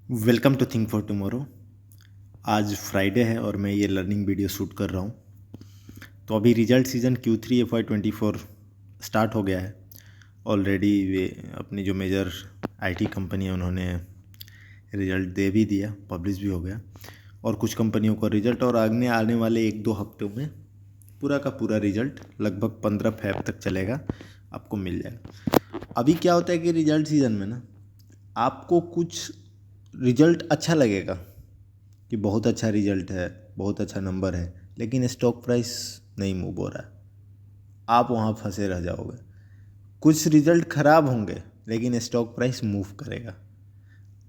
Welcome to think for tomorrow. आज Friday है और मैं ये लर्निंग वीडियो शूट कर रहा हूँ। तो अभी result season Q3 FY24 start हो गया है। ऑलरेडी वे अपनी जो मेजर आईटी कंपनी है उन्होंने रिज़ल्ट दे भी दिया, पब्लिश भी हो गया। और कुछ कंपनियों का रिज़ल्ट और आने वाले 1-2 हफ्तों में पूरा का पूरा रिज़ल्ट लगभग 15 फ़रवरी तक चलेगा, आपको मिल जाएगा। अभी क्या होता है कि रिज़ल्ट सीज़न में ना आपको कुछ रिज़ल्ट अच्छा लगेगा कि बहुत अच्छा रिज़ल्ट है, बहुत अच्छा नंबर है, लेकिन स्टॉक प्राइस नहीं मूव हो रहा है, आप वहाँ फंसे रह जाओगे। कुछ रिज़ल्ट ख़राब होंगे लेकिन स्टॉक प्राइस मूव करेगा,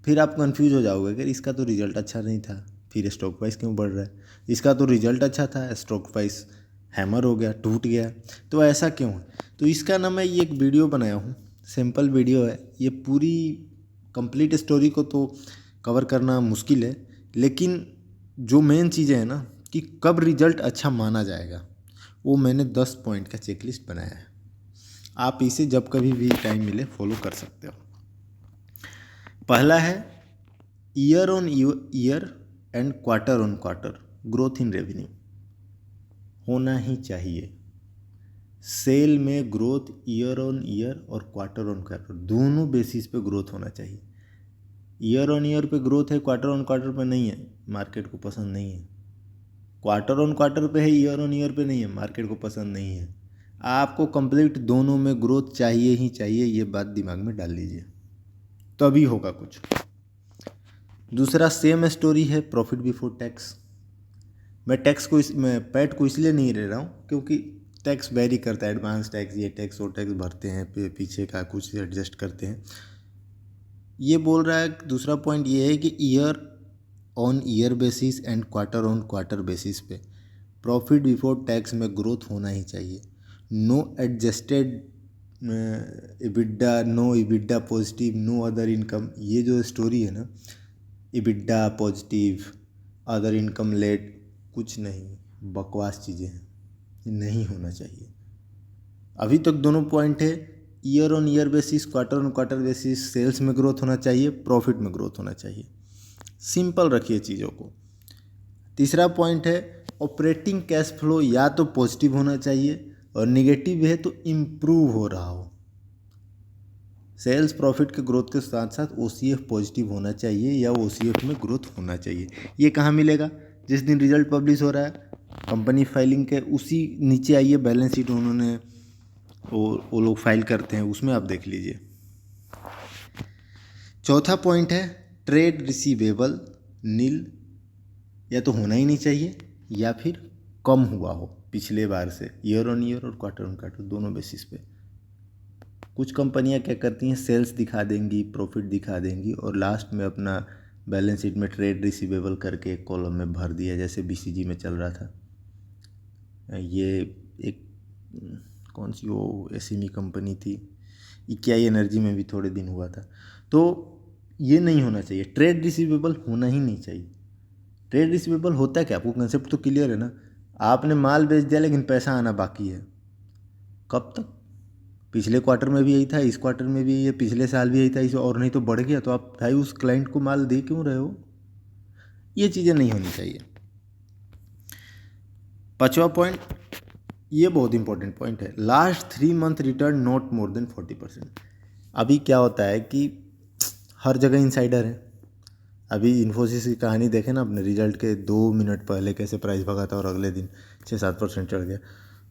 फिर आप कंफ्यूज हो जाओगे कि इसका तो रिज़ल्ट अच्छा नहीं था, फिर स्टॉक प्राइस क्यों बढ़ रहा है। इसका तो रिज़ल्ट अच्छा था, स्टॉक प्राइस हैमर हो गया, टूट गया, तो ऐसा क्यों है। तो इसका ना मैं ये एक वीडियो बनाया हूँ, सिंपल वीडियो है। ये पूरी कंप्लीट स्टोरी को तो कवर करना मुश्किल है, लेकिन जो मेन चीज़ें हैं ना कि कब रिज़ल्ट अच्छा माना जाएगा, वो मैंने 10 पॉइंट का चेकलिस्ट बनाया है। आप इसे जब कभी भी टाइम मिले फॉलो कर सकते हो। पहला है year on year and quarter on quarter growth in revenue होना ही चाहिए। सेल में ग्रोथ ईयर ऑन ईयर और क्वार्टर ऑन क्वार्टर दोनों बेसिस पे ग्रोथ होना चाहिए। ईयर ऑन ईयर पे ग्रोथ है, क्वार्टर ऑन क्वार्टर पे नहीं है, मार्केट को पसंद नहीं है। क्वार्टर ऑन क्वार्टर पे है, ईयर ऑन ईयर पे नहीं है, मार्केट को पसंद नहीं है। आपको कंप्लीट दोनों में ग्रोथ चाहिए ही चाहिए, ये बात दिमाग में डाल लीजिए, तभी होगा कुछ। दूसरा सेम स्टोरी है प्रॉफिट बिफोर टैक्स। मैं पैट को इसलिए नहीं ले रहा हूँ क्योंकि टैक्स वेरी करता है, एडवांस टैक्स, ये टैक्स वो टैक्स भरते हैं, पीछे का कुछ एडजस्ट करते हैं। ये बोल रहा है, दूसरा पॉइंट ये है कि year on year basis and quarter on quarter basis पे प्रॉफिट बिफोर टैक्स में ग्रोथ होना ही चाहिए। No adjusted EBITDA, no EBITDA positive, no other income, ये जो स्टोरी है ना, EBITDA positive, other income late, कुछ नहीं, बकवास चीज़ें हैं, ये नहीं होना चाहिए। अभी तक दोनों पॉइंट है, year on year basis, quarter on quarter basis sales में ग्रोथ होना चाहिए, प्रॉफिट में ग्रोथ होना चाहिए। सिंपल रखिए चीज़ों को। तीसरा पॉइंट है ऑपरेटिंग कैश फ्लो या तो पॉजिटिव होना चाहिए और निगेटिव है तो इम्प्रूव हो रहा हो। सेल्स प्रॉफिट के ग्रोथ के साथ साथ OCF पॉजिटिव होना चाहिए या OCF में ग्रोथ होना चाहिए। ये कहाँ मिलेगा? जिस दिन रिजल्ट पब्लिश हो रहा है कंपनी फाइलिंग के उसी नीचे आइए, बैलेंस शीट उन्होंने वो लोग फाइल करते हैं, उसमें आप देख लीजिए। चौथा पॉइंट है ट्रेड रिसीवेबल नील, या तो होना ही नहीं चाहिए या फिर कम हुआ हो पिछले बार से, ईयर ऑन ईयर और क्वार्टर ऑन क्वार्टर दोनों बेसिस पे। कुछ कंपनियां क्या करती हैं, सेल्स दिखा देंगी, प्रॉफिट दिखा देंगी और लास्ट में अपना बैलेंस शीट में ट्रेड रिसीवेबल करके एक कॉलम में भर दिया, जैसे BCG में चल रहा था। ये एक कौन सी वो SME कंपनी थी, इक्याई एनर्जी में भी थोड़े दिन हुआ था। तो ये नहीं होना चाहिए, ट्रेड रिसीवेबल होना ही नहीं चाहिए। ट्रेड रिसीवेबल होता है क्या, आपको कंसेप्ट तो क्लियर है ना। आपने माल बेच दिया लेकिन पैसा आना बाकी है, कब तक? पिछले क्वार्टर में भी यही था, इस क्वार्टर में भी यही है, पिछले साल भी यही था, इस और नहीं तो बढ़ गया, तो आप भाई उस क्लाइंट को माल दे क्यों रहे हो? ये चीज़ें नहीं होनी चाहिए। पांचवा पॉइंट, ये बहुत इंपॉर्टेंट पॉइंट है, last 3 month return not more than 40%। अभी क्या होता है कि हर जगह इनसाइडर है। अभी इन्फोसिस की कहानी देखें ना, अपने रिजल्ट के 2 मिनट पहले कैसे प्राइस भगा था और अगले दिन 6-7% चढ़ गया।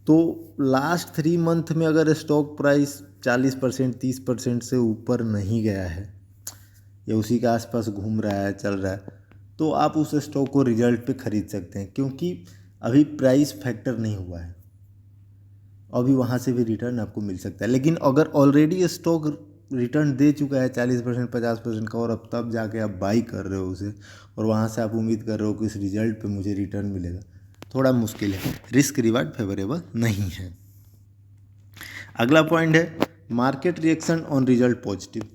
तो लास्ट 3 मंथ में अगर स्टॉक प्राइस 40%, 30% से ऊपर नहीं गया है या उसी के आसपास घूम रहा है, चल रहा है, तो आप उस स्टॉक को रिजल्ट पे ख़रीद सकते हैं, क्योंकि अभी प्राइस फैक्टर नहीं हुआ है। अभी वहाँ से भी रिटर्न आपको मिल सकता है। लेकिन अगर ऑलरेडी स्टॉक रिटर्न दे चुका है 40%, 50% का, और अब तब जाके आप बाई कर रहे हो उसे और वहाँ से आप उम्मीद कर रहे हो कि इस रिजल्ट पे मुझे रिटर्न मिलेगा, थोड़ा मुश्किल है, रिस्क रिवार्ड फेवरेबल नहीं है। अगला पॉइंट है market reaction on result positive.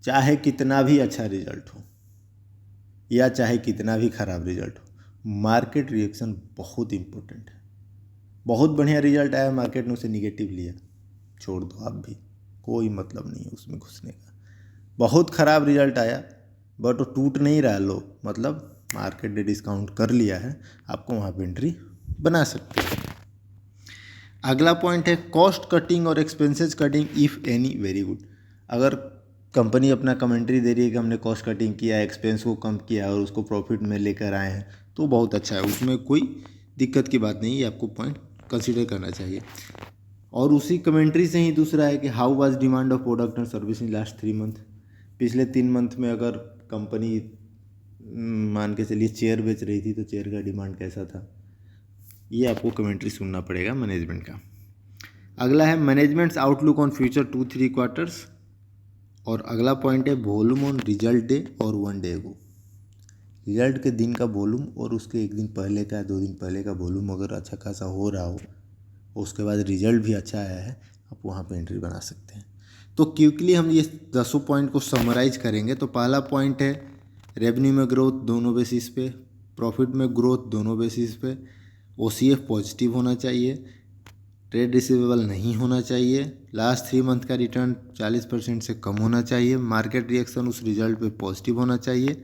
चाहे कितना भी अच्छा रिजल्ट हो या चाहे कितना भी ख़राब रिजल्ट हो, मार्केट रिएक्शन बहुत इंपॉर्टेंट है। बहुत बढ़िया रिजल्ट आया, मार्केट ने उसे निगेटिव लिया, छोड़ दो, आप भी कोई मतलब नहीं है उसमें घुसने का। बहुत ख़राब रिजल्ट आया, बट वो टूट नहीं रहा लो, मतलब मार्केट ने डिस्काउंट कर लिया है, आपको वहाँ पे एंट्री बना सकते हैं। अगला पॉइंट है कॉस्ट कटिंग और expenses cutting if any, very good. अगर कंपनी अपना कमेंट्री दे रही है कि हमने कॉस्ट कटिंग किया, एक्सपेंस को कम किया और उसको प्रॉफिट में लेकर आए हैं, तो बहुत अच्छा है, उसमें कोई दिक्कत की बात नहीं है, आपको पॉइंट कंसिडर करना चाहिए। और उसी कमेंट्री से ही दूसरा है कि how was demand of product and service in last 3 month. पिछले 3 मंथ में अगर कंपनी मान के चलिए चेयर बेच रही थी तो चेयर का डिमांड कैसा था, ये आपको कमेंट्री सुनना पड़ेगा मैनेजमेंट का। अगला है managements outlook on future 2-3 quarters. और अगला पॉइंट है वॉल्यूम ऑन रिजल्ट डे और 1 डे अगो। रिजल्ट के दिन का वॉल्यूम और उसके 1 दिन पहले का 2 दिन पहले का वॉल्यूम अगर अच्छा खासा हो रहा हो, उसके बाद रिजल्ट भी अच्छा आया है, आप वहाँ पे एंट्री बना सकते हैं। तो क्विकली हम ये 10 पॉइंट को समराइज करेंगे तो पहला पॉइंट है रेवेन्यू में ग्रोथ दोनों बेसिस पे, प्रॉफिट में ग्रोथ दोनों बेसिस पे, OCF पॉजिटिव होना चाहिए, ट्रेड रिसीवेबल नहीं होना चाहिए, लास्ट 3 मंथ का रिटर्न 40% से कम होना चाहिए, मार्केट रिएक्शन उस रिजल्ट पे पॉजिटिव होना चाहिए,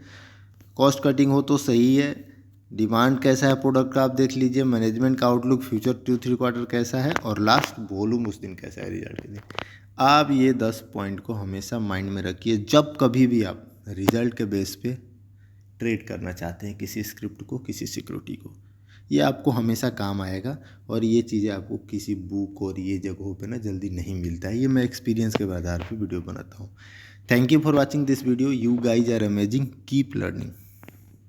कॉस्ट कटिंग हो तो सही है, डिमांड कैसा है प्रोडक्ट का आप देख लीजिए, मैनेजमेंट का आउटलुक फ्यूचर 2-3 क्वार्टर कैसा है, और लास्ट वॉल्यूम उस दिन कैसा है रिजल्ट के दिन। आप ये 10 पॉइंट को हमेशा माइंड में रखिए जब कभी भी आप रिजल्ट के बेस पे ट्रेड करना चाहते हैं किसी स्क्रिप्ट को, किसी सिक्योरिटी को, ये आपको हमेशा काम आएगा। और ये चीज़ें आपको किसी बुक और ये जगहों पे ना जल्दी नहीं मिलता है, ये मैं एक्सपीरियंस के आधार पे वीडियो बनाता हूँ। Thank you for watching this video, you guys are amazing, keep learning.